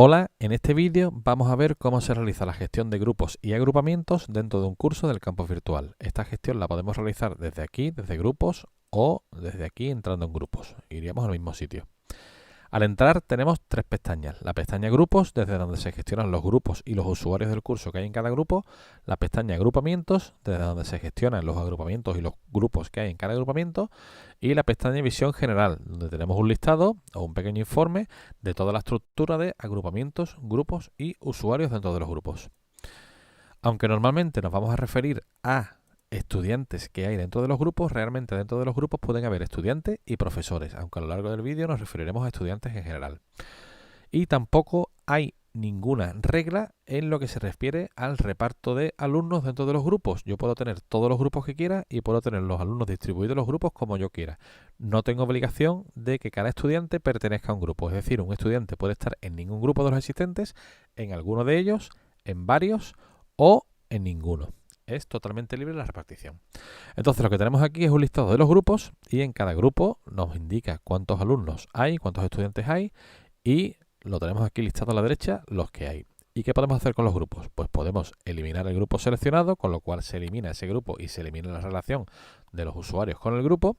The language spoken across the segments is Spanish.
Hola, en este vídeo vamos a ver cómo se realiza la gestión de grupos y agrupamientos dentro de un curso del campus virtual. Esta gestión la podemos realizar desde aquí, desde grupos, o desde aquí entrando en grupos. Iríamos al mismo sitio. Al entrar tenemos tres pestañas. La pestaña grupos, desde donde se gestionan los grupos y los usuarios del curso que hay en cada grupo. La pestaña agrupamientos, desde donde se gestionan los agrupamientos y los grupos que hay en cada agrupamiento. Y la pestaña visión general, donde tenemos un listado o un pequeño informe de toda la estructura de agrupamientos, grupos y usuarios dentro de los grupos. Aunque normalmente nos vamos a referir a estudiantes que hay dentro de los grupos, realmente dentro de los grupos pueden haber estudiantes y profesores, aunque a lo largo del vídeo nos referiremos a estudiantes en general. Y tampoco hay ninguna regla en lo que se refiere al reparto de alumnos dentro de los grupos. Yo puedo tener todos los grupos que quiera y puedo tener los alumnos distribuidos en los grupos como yo quiera. No tengo obligación de que cada estudiante pertenezca a un grupo. Es decir, un estudiante puede estar en ningún grupo de los existentes, en alguno de ellos, en varios o en ninguno. Es totalmente libre la repartición. Entonces lo que tenemos aquí es un listado de los grupos y en cada grupo nos indica cuántos alumnos hay, cuántos estudiantes hay y lo tenemos aquí listado a la derecha los que hay. ¿Y qué podemos hacer con los grupos? Pues podemos eliminar el grupo seleccionado, con lo cual se elimina ese grupo y se elimina la relación de los usuarios con el grupo.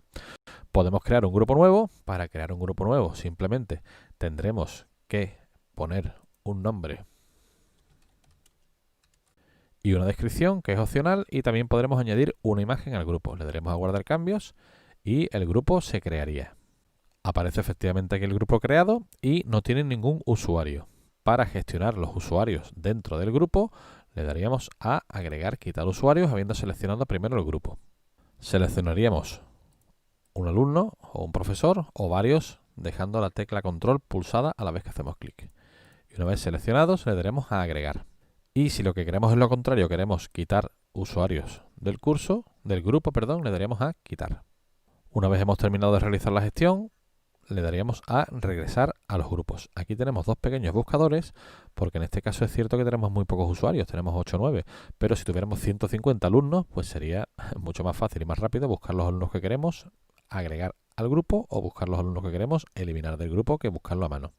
Podemos crear un grupo nuevo. Para crear un grupo nuevo simplemente tendremos que poner un nombre y una descripción que es opcional y también podremos añadir una imagen al grupo. Le daremos a guardar cambios y el grupo se crearía. Aparece efectivamente aquí el grupo creado y no tiene ningún usuario. Para gestionar los usuarios dentro del grupo le daríamos a agregar, quitar usuarios habiendo seleccionado primero el grupo. Seleccionaríamos un alumno o un profesor o varios dejando la tecla control pulsada a la vez que hacemos clic. Y una vez seleccionados le daremos a agregar. Y si lo que queremos es lo contrario, queremos quitar usuarios del curso, del grupo, perdón, le daríamos a quitar. Una vez hemos terminado de realizar la gestión, le daríamos a regresar a los grupos. Aquí tenemos dos pequeños buscadores, porque en este caso es cierto que tenemos muy pocos usuarios, tenemos 8 o 9, pero si tuviéramos 150 alumnos, pues sería mucho más fácil y más rápido buscar los alumnos que queremos, agregar al grupo o buscar los alumnos que queremos, eliminar del grupo que buscarlo a mano.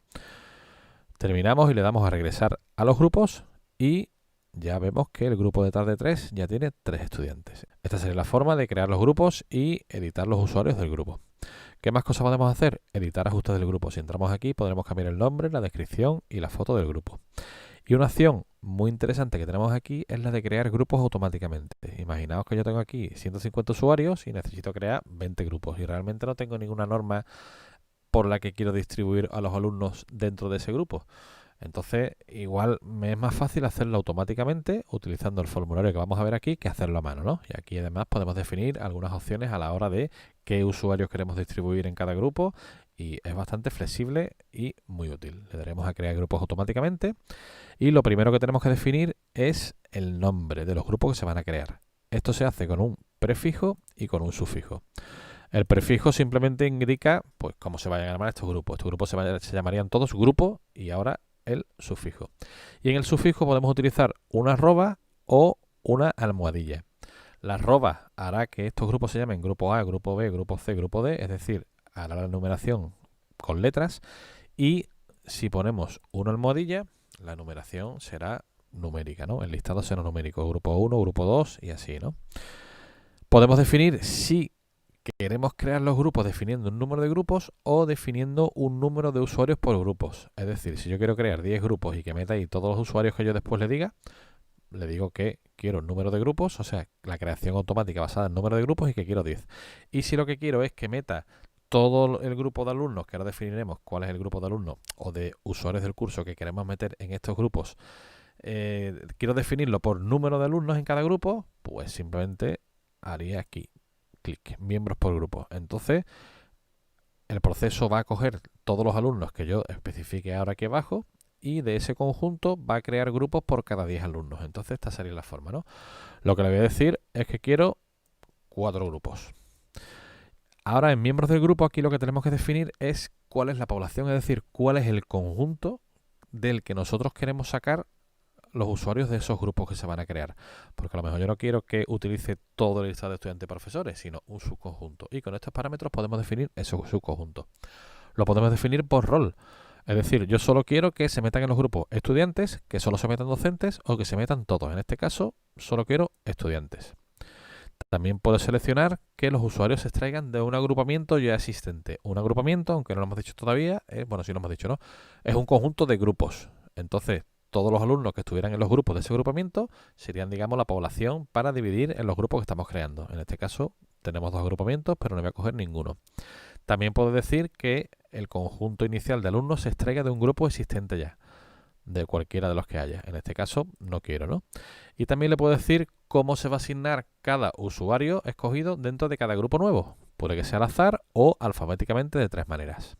Terminamos y le damos a regresar a los grupos y ya vemos que el grupo detrás de 3 ya tiene 3 estudiantes. Esta sería la forma de crear los grupos y editar los usuarios del grupo. ¿Qué más cosas podemos hacer? Editar ajustes del grupo. Si entramos aquí podremos cambiar el nombre, la descripción y la foto del grupo. Y una opción muy interesante que tenemos aquí es la de crear grupos automáticamente. Imaginaos que yo tengo aquí 150 usuarios y necesito crear 20 grupos y realmente no tengo ninguna norma por la que quiero distribuir a los alumnos dentro de ese grupo. Entonces, igual me es más fácil hacerlo automáticamente utilizando el formulario que vamos a ver aquí que hacerlo a mano, ¿no? Y aquí además podemos definir algunas opciones a la hora de qué usuarios queremos distribuir en cada grupo y es bastante flexible y muy útil. Le daremos a crear grupos automáticamente y lo primero que tenemos que definir es el nombre de los grupos que se van a crear. Esto se hace con un prefijo y con un sufijo. El prefijo simplemente indica pues cómo se vayan a llamar estos grupos. Estos grupos se llamarían todos grupo y ahora el sufijo. Y en el sufijo podemos utilizar una arroba o una almohadilla. La arroba hará que estos grupos se llamen grupo A, grupo B, grupo C, grupo D, es decir, hará la numeración con letras y si ponemos una almohadilla, la numeración será numérica, ¿no? El listado será numérico, grupo 1, grupo 2 y así, ¿no? Podemos definir si queremos crear los grupos definiendo un número de grupos o definiendo un número de usuarios por grupos. Es decir, si yo quiero crear 10 grupos y que meta ahí todos los usuarios que yo después le diga, le digo que quiero un número de grupos, o sea, la creación automática basada en número de grupos y que quiero 10. Y si lo que quiero es que meta todo el grupo de alumnos, que ahora definiremos cuál es el grupo de alumnos o de usuarios del curso que queremos meter en estos grupos, quiero definirlo por número de alumnos en cada grupo, pues simplemente haría aquí clic, miembros por grupo. Entonces, el proceso va a coger todos los alumnos que yo especifique ahora aquí abajo y de ese conjunto va a crear grupos por cada 10 alumnos. Entonces, esta sería la forma, ¿no? Lo que le voy a decir es que quiero 4 grupos. Ahora, en miembros del grupo, aquí lo que tenemos que definir es cuál es la población, es decir, cuál es el conjunto del que nosotros queremos sacar los usuarios de esos grupos que se van a crear. Porque a lo mejor yo no quiero que utilice todo el listado de estudiantes y profesores, sino un subconjunto. Y con estos parámetros podemos definir ese subconjunto. Lo podemos definir por rol. Es decir, yo solo quiero que se metan en los grupos estudiantes, que solo se metan docentes o que se metan todos. En este caso, solo quiero estudiantes. También puedo seleccionar que los usuarios se extraigan de un agrupamiento ya existente. Un agrupamiento, aunque no lo hemos dicho todavía, bueno, sí lo hemos dicho, ¿no? Es un conjunto de grupos. Entonces, todos los alumnos que estuvieran en los grupos de ese agrupamiento serían, digamos, la población para dividir en los grupos que estamos creando. En este caso, tenemos 2 agrupamientos, pero no voy a coger ninguno. También puedo decir que el conjunto inicial de alumnos se extraiga de un grupo existente ya, de cualquiera de los que haya. En este caso, no quiero, ¿no? Y también le puedo decir cómo se va a asignar cada usuario escogido dentro de cada grupo nuevo. Puede que sea al azar o alfabéticamente de 3 maneras.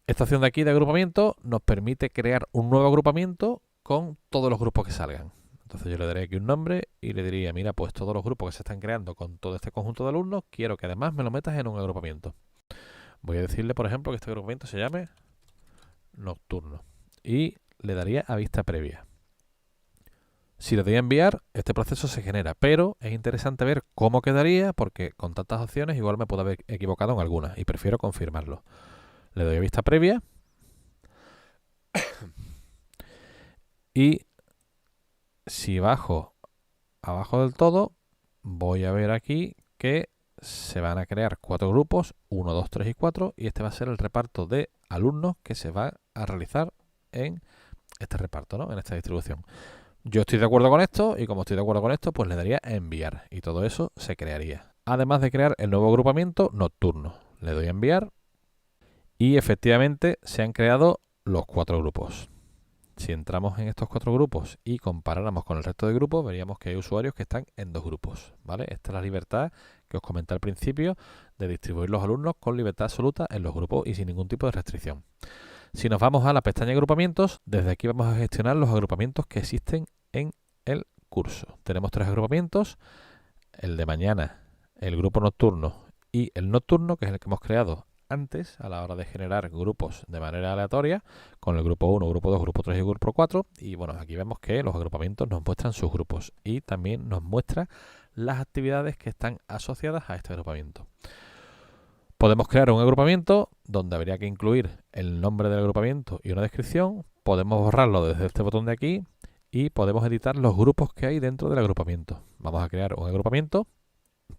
Esta opción de aquí de agrupamiento nos permite crear un nuevo agrupamiento con todos los grupos que salgan. Entonces yo le daré aquí un nombre y le diría, mira, pues todos los grupos que se están creando con todo este conjunto de alumnos, quiero que además me lo metas en un agrupamiento. Voy a decirle, por ejemplo, que este agrupamiento se llame Nocturno. Y le daría a vista previa. Si le doy a enviar, este proceso se genera, pero es interesante ver cómo quedaría porque con tantas opciones igual me puedo haber equivocado en algunas y prefiero confirmarlo. Le doy a vista previa y si bajo abajo del todo, voy a ver aquí que se van a crear 4 grupos, 1, 2, 3 y 4, y este va a ser el reparto de alumnos que se va a realizar en este reparto, ¿no? En esta distribución. Yo estoy de acuerdo con esto y como estoy de acuerdo con esto, pues le daría a enviar y todo eso se crearía. Además de crear el nuevo agrupamiento nocturno. Le doy a enviar y efectivamente se han creado los 4 grupos. Si entramos en estos 4 grupos y comparáramos con el resto de grupos, veríamos que hay usuarios que están en 2 grupos, ¿vale? Esta es la libertad que os comenté al principio de distribuir los alumnos con libertad absoluta en los grupos y sin ningún tipo de restricción. Si nos vamos a la pestaña agrupamientos, desde aquí vamos a gestionar los agrupamientos que existen en el curso. Tenemos 3 agrupamientos, el de mañana, el grupo nocturno y el nocturno, que es el que hemos creado antes a la hora de generar grupos de manera aleatoria, con el grupo 1, grupo 2, grupo 3 y grupo 4. Y bueno, aquí vemos que los agrupamientos nos muestran sus grupos y también nos muestra las actividades que están asociadas a este agrupamiento. Podemos crear un agrupamiento donde habría que incluir el nombre del agrupamiento y una descripción. Podemos borrarlo desde este botón de aquí y podemos editar los grupos que hay dentro del agrupamiento. Vamos a crear un agrupamiento,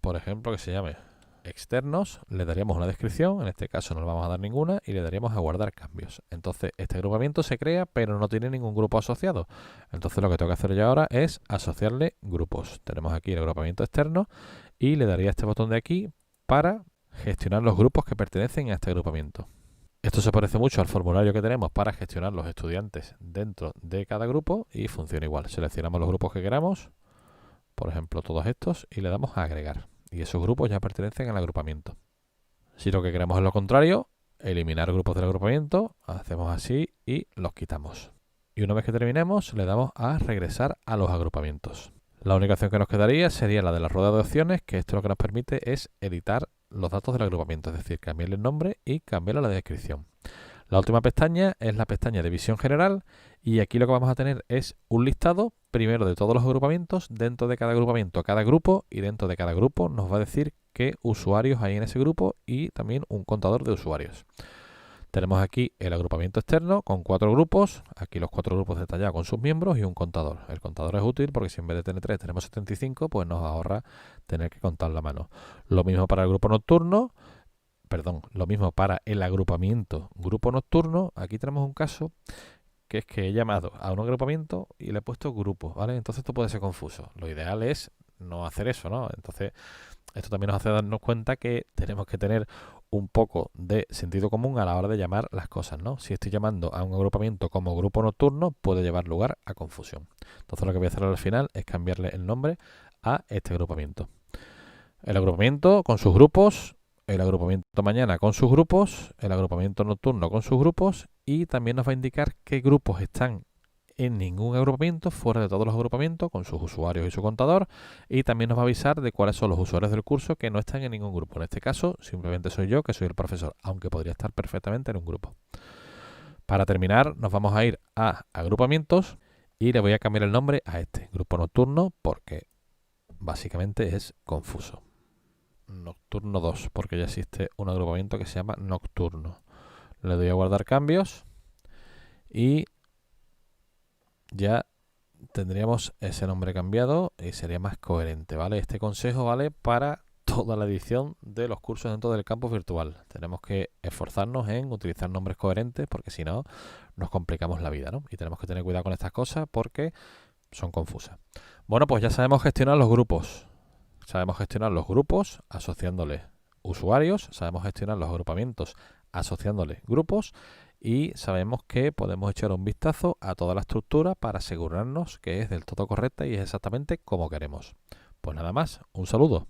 por ejemplo, que se llame externos. Le daríamos una descripción, en este caso no le vamos a dar ninguna y le daríamos a guardar cambios. Entonces este agrupamiento se crea pero no tiene ningún grupo asociado. Entonces lo que tengo que hacer yo ahora es asociarle grupos. Tenemos aquí el agrupamiento externo y le daría este botón de aquí para gestionar los grupos que pertenecen a este agrupamiento. Esto se parece mucho al formulario que tenemos para gestionar los estudiantes dentro de cada grupo y funciona igual. Seleccionamos los grupos que queramos, por ejemplo todos estos, y le damos a agregar. Y esos grupos ya pertenecen al agrupamiento. Si lo que queremos es lo contrario, eliminar grupos del agrupamiento, hacemos así y los quitamos. Y una vez que terminemos, le damos a regresar a los agrupamientos. La única opción que nos quedaría sería la de la rueda de opciones, que esto lo que nos permite es editar los datos del agrupamiento, es decir, cambiarle el nombre y cambiarle la descripción. La última pestaña es la pestaña de visión general y aquí lo que vamos a tener es un listado primero de todos los agrupamientos, dentro de cada agrupamiento, cada grupo, y dentro de cada grupo nos va a decir qué usuarios hay en ese grupo y también un contador de usuarios. Tenemos aquí el agrupamiento externo con 4 grupos, aquí los 4 grupos detallados con sus miembros y un contador. El contador es útil porque si en vez de tener 3 tenemos 75, pues nos ahorra tener que contar la mano. Lo mismo para el grupo nocturno, lo mismo para el agrupamiento grupo nocturno. Aquí tenemos un caso que es que he llamado a un agrupamiento y le he puesto grupo, ¿vale? Entonces esto puede ser confuso. Lo ideal es no hacer eso, ¿no? Entonces esto también nos hace darnos cuenta que tenemos que tener un poco de sentido común a la hora de llamar las cosas, ¿no? Si estoy llamando a un agrupamiento como grupo nocturno, puede llevar lugar a confusión. Entonces lo que voy a hacer al final es cambiarle el nombre a este agrupamiento. El agrupamiento con sus grupos, el agrupamiento mañana con sus grupos, el agrupamiento nocturno con sus grupos y también nos va a indicar qué grupos están en ningún agrupamiento, fuera de todos los agrupamientos, con sus usuarios y su contador, y también nos va a avisar de cuáles son los usuarios del curso que no están en ningún grupo. En este caso, simplemente soy yo, que soy el profesor, aunque podría estar perfectamente en un grupo. Para terminar, nos vamos a ir a agrupamientos y le voy a cambiar el nombre a este, grupo nocturno, porque básicamente es confuso. Nocturno 2, porque ya existe un agrupamiento que se llama nocturno. Le doy a guardar cambios y ya tendríamos ese nombre cambiado y sería más coherente, ¿vale? Este consejo vale para toda la edición de los cursos dentro del campus virtual. Tenemos que esforzarnos en utilizar nombres coherentes porque si no nos complicamos la vida, ¿no? Y tenemos que tener cuidado con estas cosas porque son confusas. Bueno, pues ya sabemos gestionar los grupos. Sabemos gestionar los grupos asociándoles usuarios, sabemos gestionar los agrupamientos asociándoles grupos y sabemos que podemos echar un vistazo a toda la estructura para asegurarnos que es del todo correcta y es exactamente como queremos. Pues nada más, un saludo.